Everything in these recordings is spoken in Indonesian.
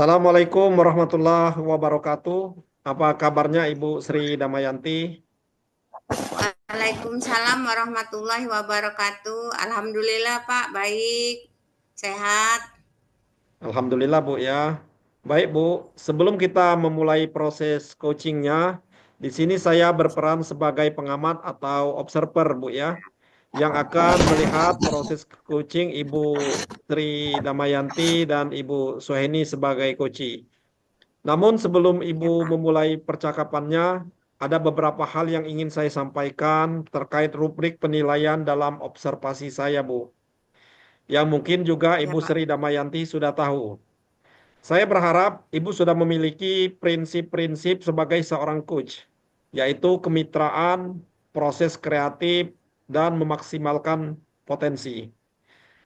Assalamualaikum warahmatullahi wabarakatuh. Apa kabarnya Ibu Sri Damayanti? Waalaikumsalam warahmatullahi wabarakatuh. Alhamdulillah Pak, baik, sehat. Alhamdulillah Bu ya. Baik Bu, sebelum kita memulai proses coachingnya, di sini saya berperan sebagai pengamat atau observer Bu ya, yang akan melihat proses coaching Ibu Sri Damayanti dan Ibu Suheni sebagai coach. Namun sebelum Ibu Ya Pak. memulai percakapannya, ada beberapa hal yang ingin saya sampaikan terkait rubrik penilaian dalam observasi saya, Bu. Yang mungkin juga Ya Ibu Pak. Sri Damayanti sudah tahu. Saya berharap Ibu sudah memiliki prinsip-prinsip sebagai seorang coach, yaitu kemitraan, proses kreatif, dan memaksimalkan potensi.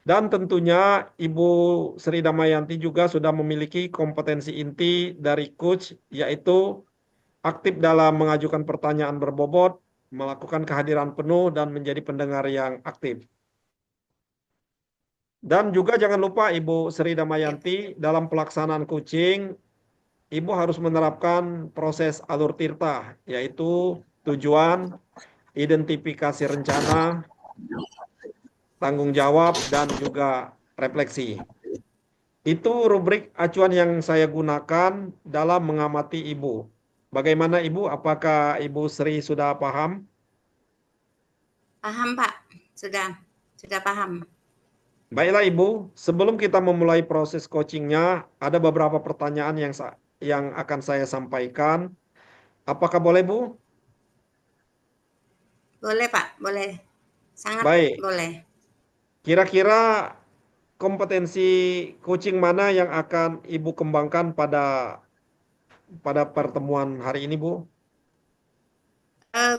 Dan tentunya Ibu Sri Damayanti juga sudah memiliki kompetensi inti dari coach, yaitu aktif dalam mengajukan pertanyaan berbobot, melakukan kehadiran penuh, dan menjadi pendengar yang aktif. Dan juga jangan lupa Ibu Sri Ya Damayanti, Pak. dalam pelaksanaan coaching, Ibu harus menerapkan proses alur tirta, yaitu tujuan, identifikasi rencana, tanggung jawab, dan juga refleksi. Itu rubrik acuan yang saya gunakan dalam mengamati Ibu. Bagaimana Ibu? Apakah Ibu Sri sudah paham? Paham Pak? Sudah paham. Baiklah Ibu, sebelum kita memulai proses coachingnya, ada beberapa pertanyaan yang akan saya sampaikan. Apakah boleh Bu? Boleh Pak, boleh. Sangat Baik, boleh. kira-kira kompetensi coaching mana yang akan Ibu kembangkan pada pertemuan hari ini Bu?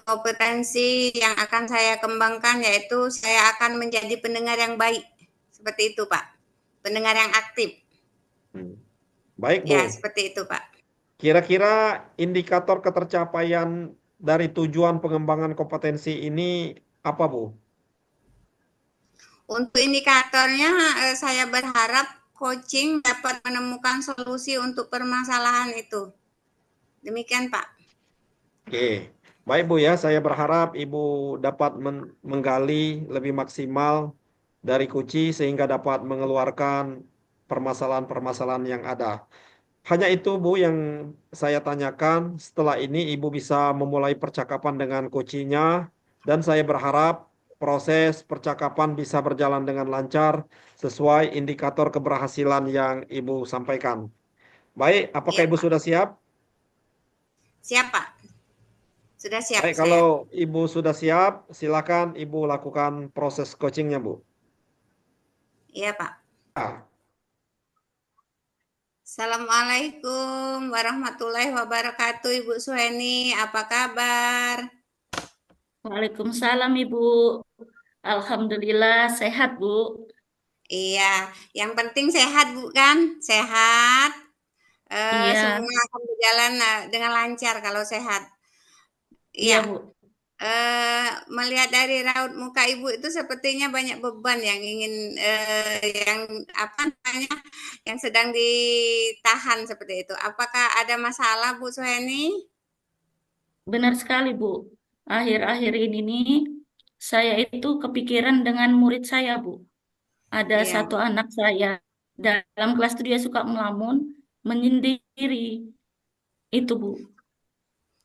Kompetensi yang akan saya kembangkan yaitu saya akan menjadi pendengar yang baik. Seperti itu Pak. Pendengar yang aktif. Hmm. Baik Ya, Bu, seperti itu Pak. kira-kira indikator ketercapaian dari tujuan pengembangan kompetensi ini apa Bu? Untuk indikatornya, saya berharap coaching dapat menemukan solusi untuk permasalahan itu. Demikian, Pak. Oke, baik Bu ya. Saya berharap Ibu dapat menggali lebih maksimal dari kunci sehingga dapat mengeluarkan permasalahan-permasalahan yang ada. Hanya itu Bu yang saya tanyakan. Setelah ini Ibu bisa memulai percakapan dengan kuncinya dan saya berharap proses percakapan bisa berjalan dengan lancar sesuai indikator keberhasilan yang Ibu sampaikan. Baik, apakah Iya, Ibu Pak. sudah siap? Siap, Pak. Sudah siap Baik, kalau saya. Ibu sudah siap, silakan Ibu lakukan proses coachingnya, Bu. Iya, Pak. Ah, Assalamualaikum warahmatullahi wabarakatuh, Ibu Suheni. Apa kabar? Waalaikumsalam Ibu. Alhamdulillah sehat Bu. Iya, yang penting sehat, Bu, kan? Sehat. Iya, Semua akan berjalan dengan lancar kalau sehat. Iya. iya Bu. Melihat dari raut muka Ibu itu sepertinya banyak beban yang ingin, yang apa namanya, yang sedang ditahan seperti itu. Apakah ada masalah Bu Suheni? Benar sekali Bu. Akhir-akhir ini nih saya itu kepikiran dengan murid saya Bu. Ada Iya, satu anak saya dalam kelas itu dia suka melamun, menyendiri. Itu Bu.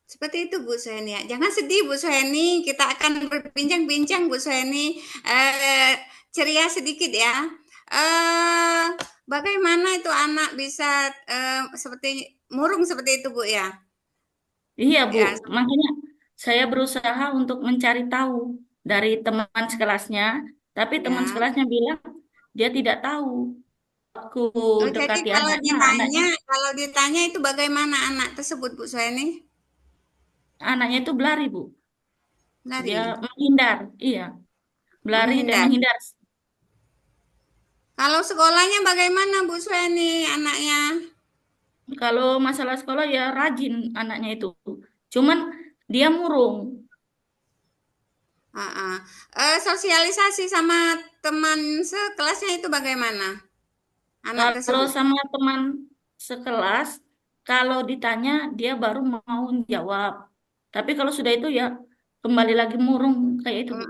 seperti itu Bu Suheni ya. Jangan sedih Bu Suheni, kita akan berbincang-bincang Bu Suheni, ceria sedikit ya. Eh, Bagaimana itu anak bisa, seperti murung seperti itu Bu ya? Iya Bu. Ya, Makanya saya berusaha untuk mencari tahu dari teman sekelasnya, tapi teman ya. sekelasnya bilang dia tidak tahu. Aku Oh, jadi dekati anaknya, anaknya kalau ditanya itu bagaimana anak tersebut, Bu Sueni? anaknya itu berlari Bu, dia Lari, menghindar, iya, berlari dan menghindar. menghindar. Kalau sekolahnya bagaimana, Bu Sueni, anaknya? Kalau masalah sekolah ya rajin anaknya itu, cuman dia murung. Heeh. Sosialisasi sama teman sekelasnya itu bagaimana? Anak Kalau tersebut. sama teman sekelas, kalau ditanya dia baru mau jawab. Tapi kalau sudah itu ya kembali lagi murung kayak itu, Bu.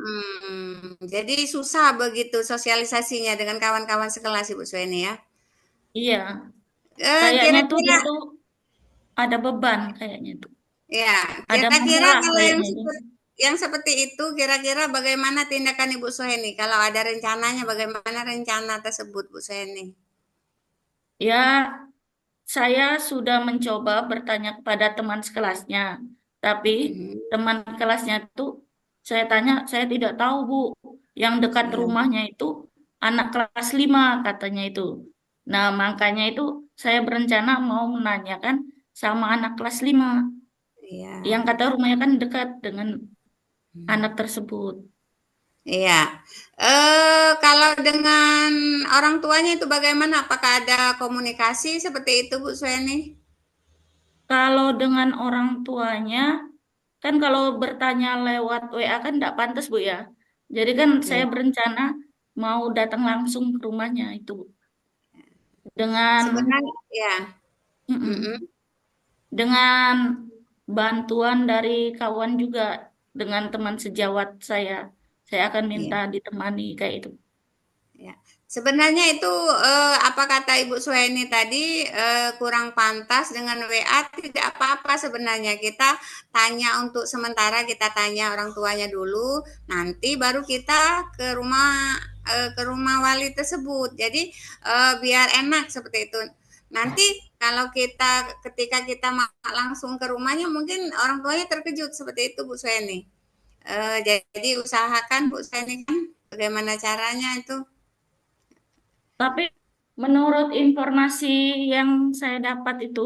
Jadi susah begitu sosialisasinya dengan kawan-kawan sekelas Ibu Sueni ya. Iya, kayaknya tuh Kira-kira dia tuh ada beban kayaknya tuh. ya, Ada kira-kira masalah kalau kayaknya itu. yang seperti itu kira-kira bagaimana tindakan Ibu Sueni? Kalau ada rencananya bagaimana rencana tersebut Bu Sueni? Ya, saya sudah mencoba bertanya kepada teman sekelasnya, tapi Mhm. teman kelasnya tuh saya tanya, saya tidak tahu Bu, yang dekat Iya, rumahnya itu anak kelas 5 katanya itu. Nah, makanya itu saya berencana mau menanyakan sama anak kelas 5 iya. yang kata rumahnya kan dekat dengan anak tersebut. Iya. Kalau dengan orang tuanya itu bagaimana? Apakah ada komunikasi seperti itu, Bu Sueni? Kalau dengan orang tuanya, kan kalau bertanya lewat WA kan tidak pantas Bu ya. Jadi kan saya Iya. berencana mau datang langsung ke rumahnya itu dengan Sebenarnya, ya. Mm-mm. mm-mm, dengan bantuan dari kawan juga dengan teman sejawat saya. Saya akan Iya. minta ditemani kayak itu. Ya, sebenarnya itu apa kata Ibu Suhaini tadi kurang pantas dengan WA tidak apa-apa sebenarnya kita tanya untuk sementara kita tanya orang tuanya dulu nanti baru kita ke rumah wali tersebut jadi biar enak seperti itu nanti kalau kita ketika kita langsung ke rumahnya mungkin orang tuanya terkejut seperti itu Bu Suhaini. Jadi usahakan Bu Suhaini kan bagaimana caranya itu. Tapi menurut informasi yang saya dapat itu,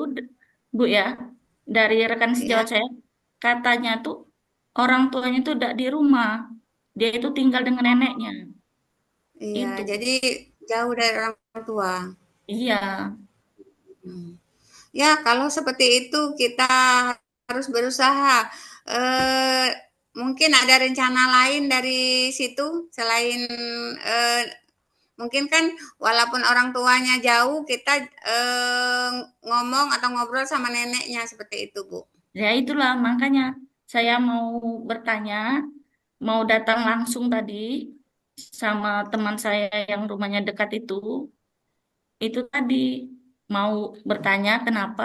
Bu ya, dari rekan Ya, sejawat saya, katanya tuh orang tuanya tuh tidak di rumah. Dia itu tinggal dengan neneknya. iya, Itu. jadi jauh dari orang tua. Iya. Hmm. Ya, kalau seperti itu kita harus berusaha. Eh, Mungkin ada rencana lain dari situ selain eh, mungkin kan walaupun orang tuanya jauh, kita ngomong atau ngobrol sama neneknya seperti itu, Bu. Ya itulah makanya saya mau bertanya, mau datang langsung tadi sama teman saya yang rumahnya dekat itu tadi mau bertanya kenapa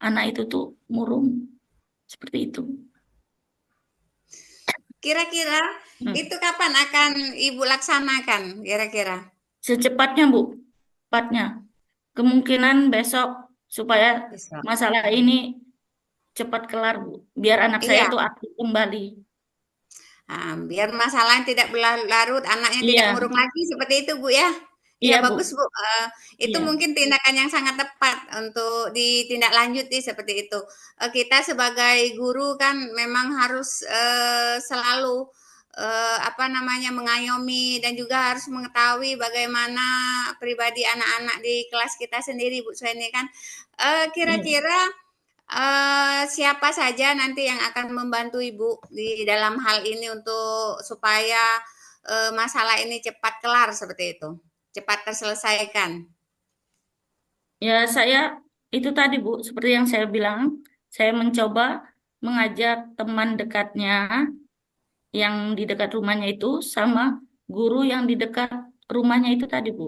anak itu tuh murung seperti itu. Kira-kira Hmm. itu kapan akan Ibu laksanakan? Kira-kira? Secepatnya Bu, cepatnya. Kemungkinan besok supaya Besok. masalah ini cepat kelar Bu, biar anak saya Iya, tuh aktif kembali. biar masalah tidak berlarut, anaknya tidak Iya, murung lagi, seperti itu, Bu, ya? Ya, iya bagus, Bu, Bu, itu iya. mungkin tindakan yang sangat tepat untuk ditindaklanjuti seperti itu. Kita sebagai guru kan memang harus, selalu, apa namanya, mengayomi dan juga harus mengetahui bagaimana pribadi anak-anak di kelas kita sendiri, Bu Sueni kan. Iya. Kira-kira siapa saja nanti yang akan membantu Ibu di dalam hal ini untuk supaya, masalah ini cepat kelar seperti itu, cepat terselesaikan? Ya, saya itu tadi Bu, seperti yang saya bilang, saya mencoba mengajak teman dekatnya yang di dekat rumahnya itu sama guru yang di dekat rumahnya itu tadi Bu,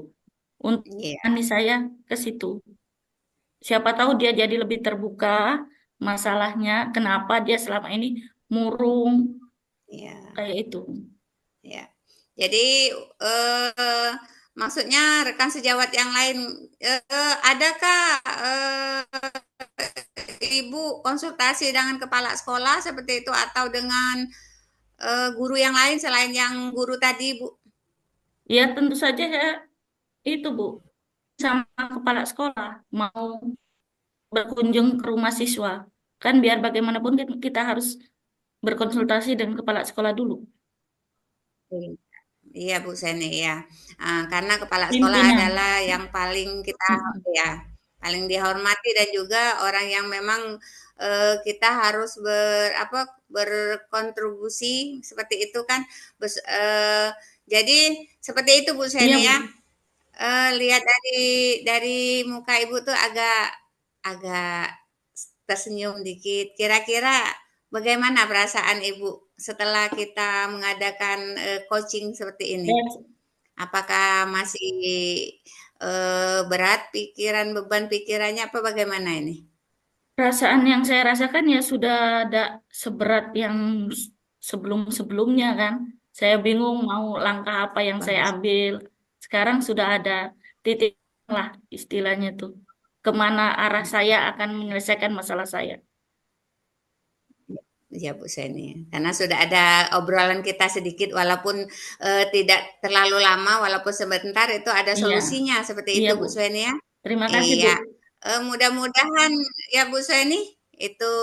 untuk Iya, menemani saya ke situ. Siapa tahu dia jadi lebih terbuka masalahnya, kenapa dia selama ini murung iya, kayak itu. iya. Jadi, eee, maksudnya rekan sejawat yang lain, adakah, Ibu konsultasi dengan kepala sekolah seperti itu atau dengan, guru yang lain selain yang guru tadi, Bu? Ya tentu saja saya itu Bu, sama kepala sekolah mau berkunjung ke rumah siswa. Kan biar bagaimanapun kan kita harus berkonsultasi dengan kepala sekolah dulu. Iya Bu Seni ya, karena kepala sekolah Pimpinan. adalah yang paling kita Mm-mm. ya, paling dihormati dan juga orang yang memang, kita harus berkontribusi seperti itu kan, jadi seperti itu Bu Iya Seni ya, Bu. Lihat dari muka Ibu tuh agak agak tersenyum dikit. Kira-kira bagaimana perasaan Ibu setelah kita mengadakan, coaching seperti ini? Dan Apakah masih, berat pikiran beban pikirannya apa bagaimana ini? perasaan yang saya rasakan ya sudah ada seberat yang sebelum-sebelumnya kan. Saya bingung mau langkah apa yang saya Bagus. ambil. Sekarang sudah ada titik lah istilahnya tuh. Kemana arah saya akan menyelesaikan masalah saya. Ya Bu Seni, karena sudah ada obrolan kita sedikit walaupun, tidak terlalu lama, walaupun sebentar itu ada Iya, solusinya, seperti iya itu Bu. Bu Sueni ya? Terima kasih Bu. Iya, mudah-mudahan ya Bu Sueni, itu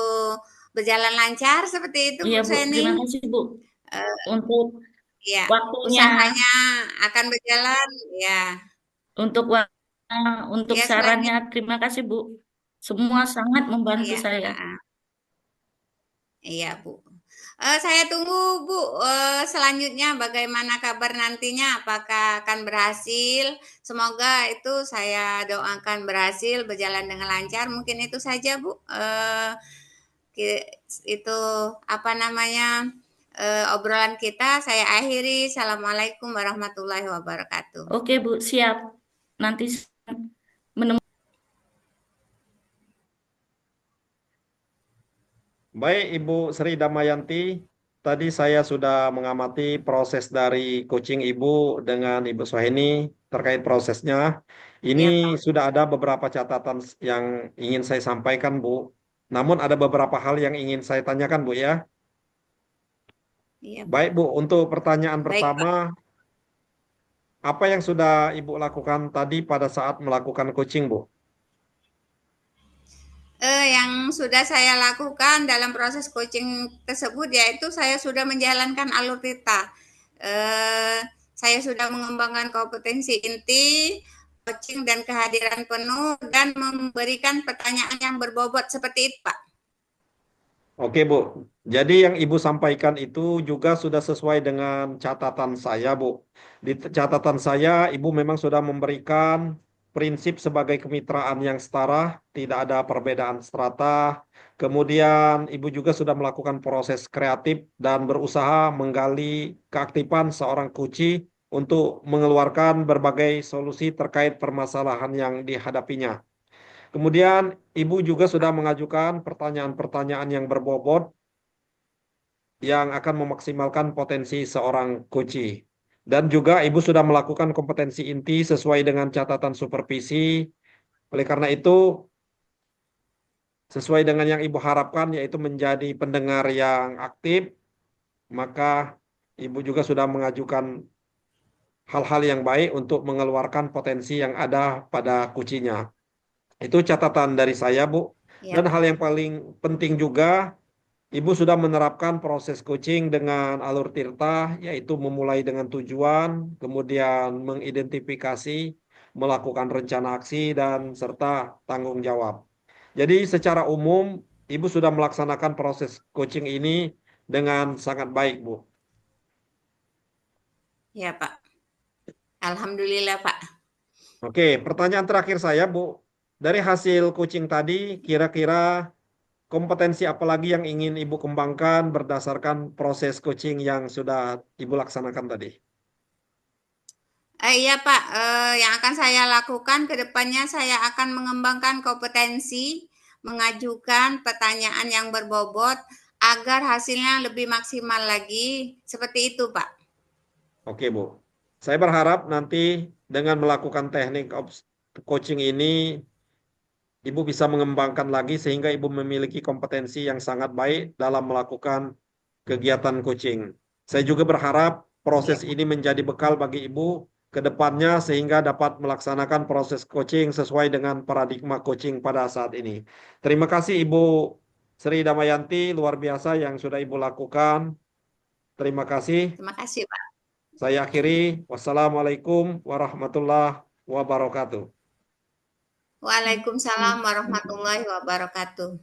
berjalan lancar seperti itu Iya Bu Bu, terima Sueni. kasih Bu Eee, untuk iya, waktunya, usahanya akan berjalan ya. untuk waktunya, untuk Ya sarannya. selanjut Terima kasih Bu. Semua sangat membantu iya, saya. heeh, iya Bu. Saya tunggu Bu, selanjutnya bagaimana kabar nantinya, apakah akan berhasil? Semoga itu saya doakan berhasil, berjalan dengan lancar. Mungkin itu saja Bu, itu apa namanya, obrolan kita saya akhiri. Assalamualaikum warahmatullahi wabarakatuh. Oke Bu, siap. Nanti menemukan. Baik, Ibu Sri Damayanti, tadi saya sudah mengamati proses dari coaching Ibu dengan Ibu Suhaini terkait prosesnya. Ini Iya Pak, sudah ada beberapa catatan yang ingin saya sampaikan, Bu. Namun ada beberapa hal yang ingin saya tanyakan, Bu ya. iya Pak. Baik, Bu, untuk pertanyaan Baik Pak. pertama, apa yang sudah Ibu lakukan tadi pada saat melakukan coaching, Bu? Yang sudah saya lakukan dalam proses coaching tersebut yaitu saya sudah menjalankan alur Tita. Saya sudah mengembangkan kompetensi inti, coaching dan kehadiran penuh dan memberikan pertanyaan yang berbobot seperti itu, Pak. Oke, Bu. Jadi yang Ibu sampaikan itu juga sudah sesuai dengan catatan saya, Bu. Di catatan saya, Ibu memang sudah memberikan prinsip sebagai kemitraan yang setara, tidak ada perbedaan strata. Kemudian Ibu juga sudah melakukan proses kreatif dan berusaha menggali keaktifan seorang kunci untuk mengeluarkan berbagai solusi terkait permasalahan yang dihadapinya. Kemudian Ibu juga sudah mengajukan pertanyaan-pertanyaan yang berbobot yang akan memaksimalkan potensi seorang kunci. Dan juga Ibu sudah melakukan kompetensi inti sesuai dengan catatan supervisi. Oleh karena itu, sesuai dengan yang Ibu harapkan, yaitu menjadi pendengar yang aktif, maka Ibu juga sudah mengajukan hal-hal yang baik untuk mengeluarkan potensi yang ada pada kuncinya. Itu catatan dari saya, Bu. Ya, Dan Pak. hal yang paling penting juga, Ibu sudah menerapkan proses coaching dengan alur tirta, yaitu memulai dengan tujuan, kemudian mengidentifikasi, melakukan rencana aksi, dan serta tanggung jawab. Jadi secara umum, Ibu sudah melaksanakan proses coaching ini dengan sangat baik, Bu. Ya, Pak. Alhamdulillah, Pak. Oke, pertanyaan terakhir saya, Bu. Dari hasil coaching tadi, kira-kira kompetensi apa lagi yang ingin Ibu kembangkan berdasarkan proses coaching yang sudah Ibu laksanakan tadi? Iya Pak, yang akan saya lakukan ke depannya saya akan mengembangkan kompetensi, mengajukan pertanyaan yang berbobot agar hasilnya lebih maksimal lagi. Seperti itu, Pak. Oke, Bu. Saya berharap nanti dengan melakukan teknik coaching ini, Ibu bisa mengembangkan lagi sehingga Ibu memiliki kompetensi yang sangat baik dalam melakukan kegiatan coaching. Saya juga berharap Iya, proses Pak. ini menjadi bekal bagi Ibu ke depannya sehingga dapat melaksanakan proses coaching sesuai dengan paradigma coaching pada saat ini. Terima kasih Ibu Sri Damayanti, luar biasa yang sudah Ibu lakukan. Terima kasih. Terima kasih, Pak. Saya akhiri. Wassalamualaikum warahmatullahi wabarakatuh. Waalaikumsalam warahmatullahi wabarakatuh.